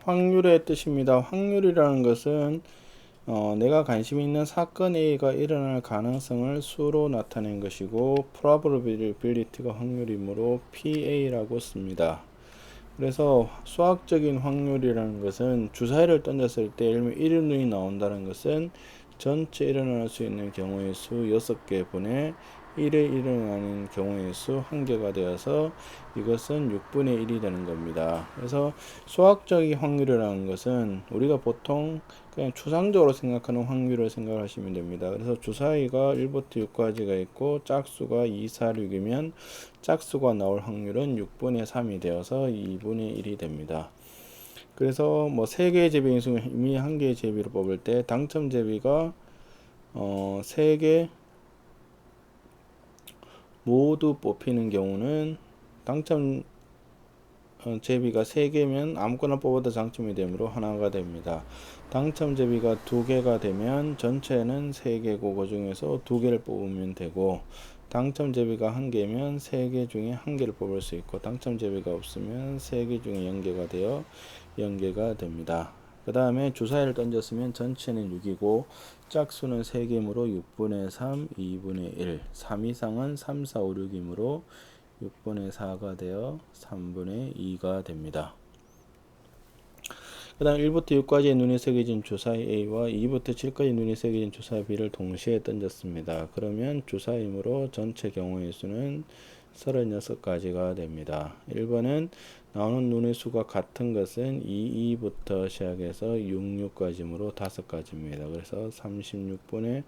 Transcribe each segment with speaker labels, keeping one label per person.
Speaker 1: 확률의 뜻입니다. 확률이라는 것은 내가 관심 있는 사건 A가 일어날 가능성을 수로 나타낸 것이고 probability가 확률이므로 PA라고 씁니다. 그래서 수학적인 확률이라는 것은 주사위를 던졌을 때 예를 들면 1이 나온다는 것은 전체 일어날 수 있는 경우의 수 6개분의 1에 일어나는 경우의 수 1개가 되어서 이것은 6분의 1이 되는 겁니다. 그래서 수학적인 확률이라는 것은 우리가 보통 그냥 추상적으로 생각하는 확률을 생각하시면 됩니다. 그래서 주사위가 1부터 6까지가 있고 짝수가 2, 4, 6이면 짝수가 나올 확률은 6분의 3이 되어서 2분의 1이 됩니다. 그래서 뭐 3개의 제비 중에 이미 1개의 제비를 뽑을 때 당첨 제비가 3개 모두 뽑히는 경우는 당첨 제비가 3개면 아무거나 뽑아도 당첨이 되므로 하나가 됩니다. 당첨 제비가 2개가 되면 전체는 3개고 그 중에서 2개를 뽑으면 되고 당첨 제비가 1개면 3개 중에 1개를 뽑을 수 있고 당첨 제비가 없으면 3개 중에 0개가 되어 0개가 됩니다. 그 다음에 주사위를 던졌으면 전체는 6이고 짝수는 3개이므로 6분의 3, 2분의 1, 3 이상은 3, 4, 5, 6이므로 6분의 4가 되어 3분의 2가 됩니다. 그 다음 1부터 6까지 눈이 새겨진 주사위 A와 2부터 7까지 눈이 새겨진 주사위 B를 동시에 던졌습니다. 그러면 주사위므로 전체 경우의 수는 36가지가 됩니다. 1번은 나오는 눈의 수가 같은 것은 2, 2부터 시작해서 6, 6까지므로 5가지입니다. 그래서 36분의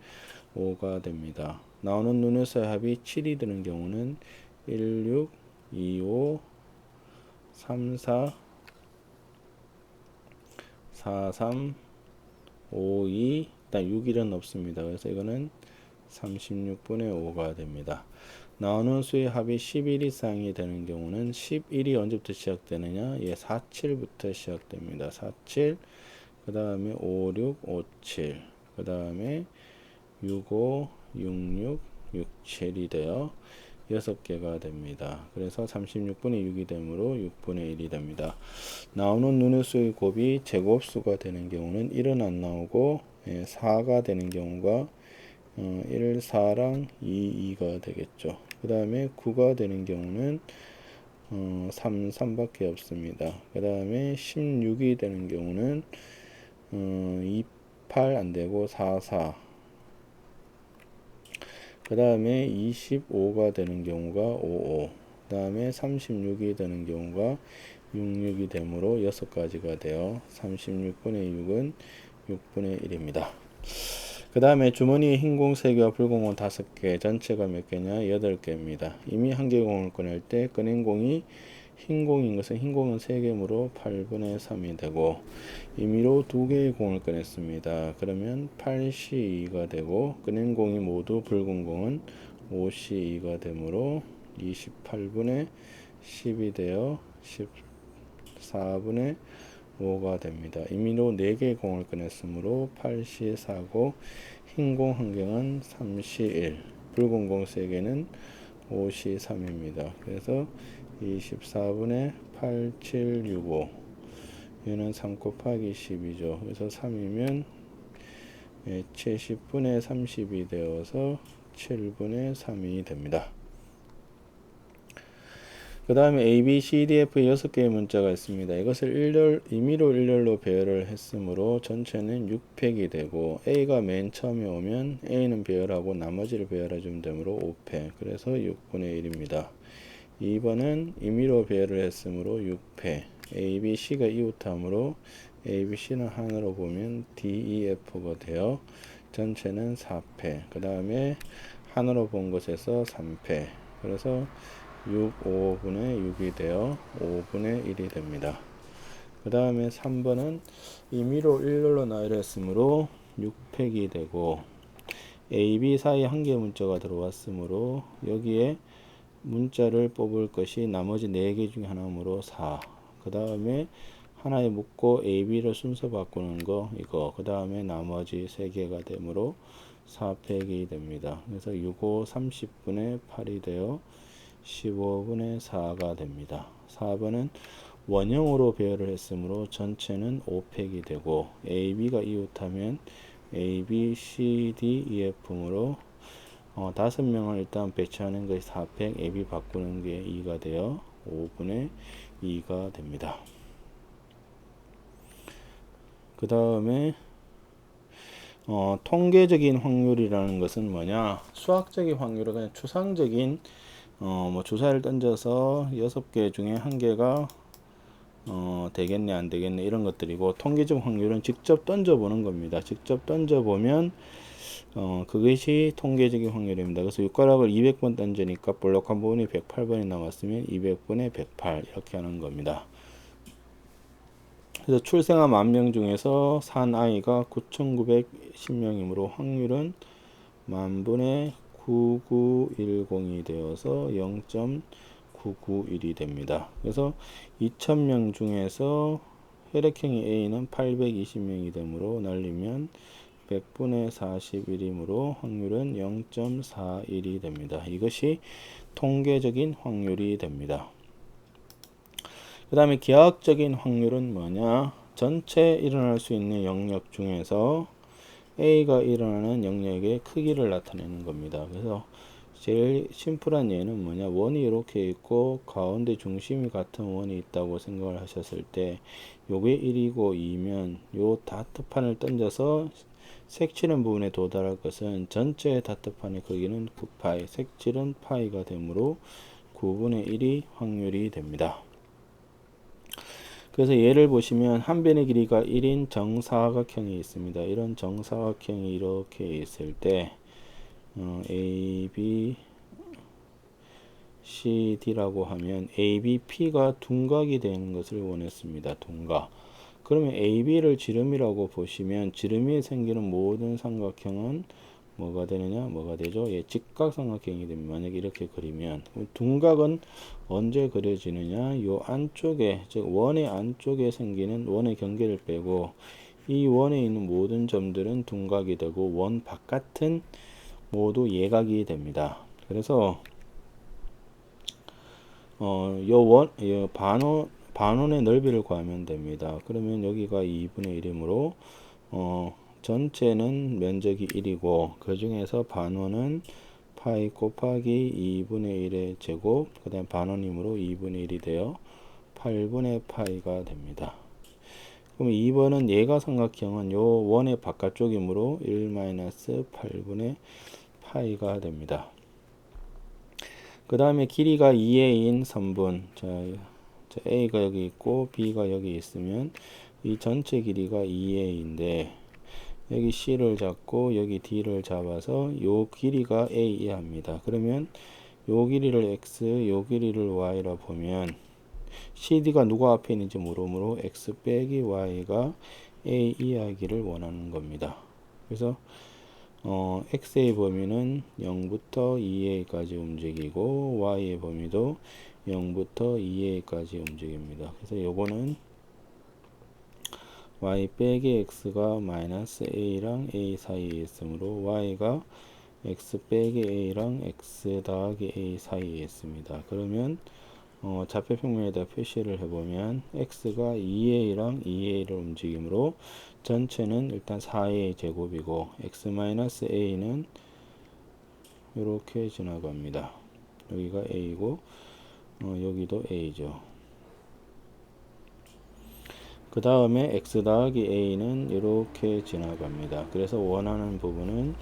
Speaker 1: 5가 됩니다. 나오는 눈의 수의 합이 7이 되는 경우는 1, 6, 2, 5, 3, 4, 4, 3, 5, 2, 일단 6일은 없습니다. 그래서 이거는 36분의 5가 됩니다. 나오는 수의 합이 11 이상이 되는 경우는 11이 언제부터 시작되느냐? 예, 47부터 시작됩니다. 47, 그 다음에 5, 6, 5, 7, 그 다음에 6, 5, 6, 6, 6, 7이 되어 6개가 됩니다. 그래서 36분의 6이 되므로 6분의 1이 됩니다. 나오는 눈의 수의 곱이 제곱수가 되는 경우는 1은 안 나오고 4가 되는 경우가 1, 4랑 2, 2가 되겠죠. 그 다음에 9가 되는 경우는 3, 3밖에 없습니다. 그 다음에 16이 되는 경우는 2, 8 안되고 4, 4. 그 다음에 25가 되는 경우가 5, 5. 그 다음에 36이 되는 경우가 6, 6이 되므로 6가지가 되어 36분의 6은 6분의 1입니다. 그 다음에 주머니에 흰 공 3개와 붉은 공 5개, 전체가 몇 개냐? 8개입니다. 이미 한 개 공을 꺼낼 때 꺼낸 공이 흰 공인 것은 흰 공은 3개므로 8분의 3이 되고 임의로 2개의 공을 꺼냈습니다. 그러면 8C2가 되고 꺼낸 공이 모두 붉은 공은 5C2가 되므로 28분의 10이 되어 14분의 5가 됩니다. 임의로 4개의 공을 꺼냈으므로 8C4고 흰 공 1개는 3C1, 붉은 공 3개는 5C3입니다. 그래서 24분의 8, 7, 6, 5 얘는 3 곱하기 10이죠. 그래서 3이면 70분의 30이 되어서 7분의 3이 됩니다. 그 다음에 A, B, C, D, F 6개의 문자가 있습니다. 이것을 임의로 일렬로 배열을 했으므로 전체는 6팩이 되고 A가 맨 처음에 오면 A는 배열하고 나머지를 배열해주면 되므로 5팩. 그래서 6분의 1입니다. 2번은 임의로 배열을 했으므로 6패. A, B, C가 이웃함으로 A, B, C는 하나로 보면 D, E, F가 되어 전체는 4패. 그 다음에 하나로 본 것에서 3패. 그래서 6, 5분의 6이 되어 5분의 1이 됩니다. 그 다음에 3번은 임의로 일렬로 나열했으므로 6팩이 되고 A, B 사이에 한 개의 문자가 들어왔으므로 여기에 문자를 뽑을 것이 나머지 4개 중에 하나므로 4. 그 다음에 하나에 묶고 A, B를 순서 바꾸는 거 이거. 그 다음에 나머지 3개가 되므로 4팩이 됩니다. 그래서 6, 5, 30분의 8이 되어 15분의 4가 됩니다. 4번은 원형으로 배열을 했으므로 전체는 5팩이 되고 AB가 이웃하면 A, B, C, D, E, F으로 5명을 일단 배치하는 것이 4팩, AB 바꾸는 게 2가 되어 5분의 2가 됩니다. 그 다음에 통계적인 확률이라는 것은 뭐냐? 수학적인 확률은 그냥 추상적인 뭐 주사를 던져서 6개 중에 1개가 되겠네 안 되겠네 이런 것들이고, 통계적 확률은 직접 던져보는 겁니다. 직접 던져보면 그것이 통계적인 확률입니다. 그래서 6가락을 200번 던지니까 볼록한 부분이 108번이 나왔으면 200분의 108 이렇게 하는 겁니다. 그래서 출생한 10,000명 중에서 산 아이가 9,910명이므로 확률은 10,000분의 9910이 되어서 0.991이 됩니다. 그래서 2,000명 중에서 혈액형이 A는 820명이 되므로 날리면 100분의 41이므로 확률은 0.41이 됩니다. 이것이 통계적인 확률이 됩니다. 그 다음에 기하학적인 확률은 뭐냐? 전체 일어날 수 있는 영역 중에서 A가 일어나는 영역의 크기를 나타내는 겁니다. 그래서 제일 심플한 예는 뭐냐? 원이 이렇게 있고 가운데 중심이 같은 원이 있다고 생각을 하셨을 때 요게 1이고 2면 요 다트판을 던져서 색칠한 부분에 도달할 것은 전체 다트판의 크기는 9파이, 색칠은 파이가 되므로 9분의 1이 확률이 됩니다. 그래서 예를 보시면 한 변의 길이가 1인 정사각형이 있습니다. 이런 정사각형이 이렇게 있을 때 A, B, C, D라고 하면 A, B, P가 둔각이 되는 것을 원했습니다. 둔각. 그러면 A, B를 지름이라고 보시면 지름이 생기는 모든 삼각형은 뭐가 되느냐? 뭐가 되죠? 예, 직각삼각형이 됩니다. 만약에 이렇게 그리면 둔각은 언제 그려지느냐? 요 안쪽에, 즉 원의 안쪽에 생기는 원의 경계를 빼고 이 원에 있는 모든 점들은 둔각이 되고 원 바깥은 모두 예각이 됩니다. 그래서 요 반원의 넓이를 구하면 됩니다. 그러면 여기가 2분의 1이므로 전체는 면적이 1이고 그 중에서 반원은 파이 곱하기 2분의 1의 제곱, 그 다음 반원이므로 2분의 1이 되어 8분의 파이가 됩니다. 그럼 2번은 예가삼각형은 요 원의 바깥쪽이므로 1-8분의 파이가 됩니다. 그 다음에 길이가 2a인 선분, 자, a가 여기 있고 b가 여기 있으면 이 전체 길이가 2a인데 여기 c를 잡고 여기 d를 잡아서 요 길이가 a 합니다. 그러면 요 길이를 x, 요 길이를 y라 보면 CD가 누가 앞에 있는지 모르므로 x 빼기 y가 a 이하기를 원하는 겁니다. 그래서 x의 범위는 0부터 2a까지 움직이고 y의 범위도 0부터 2a까지 움직입니다. 그래서 요거는 y 빼기 x가 마이너스 a랑 a 사이에 있으므로 y가 x 빼기 a랑 x 더하기 a 사이에 있습니다. 그러면 좌표평면에다 표시를 해보면 x가 2a랑 2a를 움직이므로 전체는 일단 4a 제곱이고 x-a는 이렇게 지나갑니다. 여기가 a고 여기도 a죠. 그 다음에 x 더하기 a는 이렇게 지나갑니다. 그래서 원하는 부분은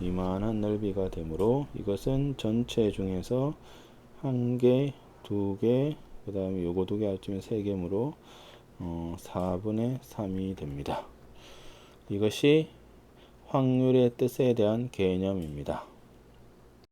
Speaker 1: 이만한 넓이가 되므로 이것은 전체 중에서 1개, 2개, 그 다음에 요거 2개 합치면 3개므로 4분의 3이 됩니다. 이것이 확률의 뜻에 대한 개념입니다.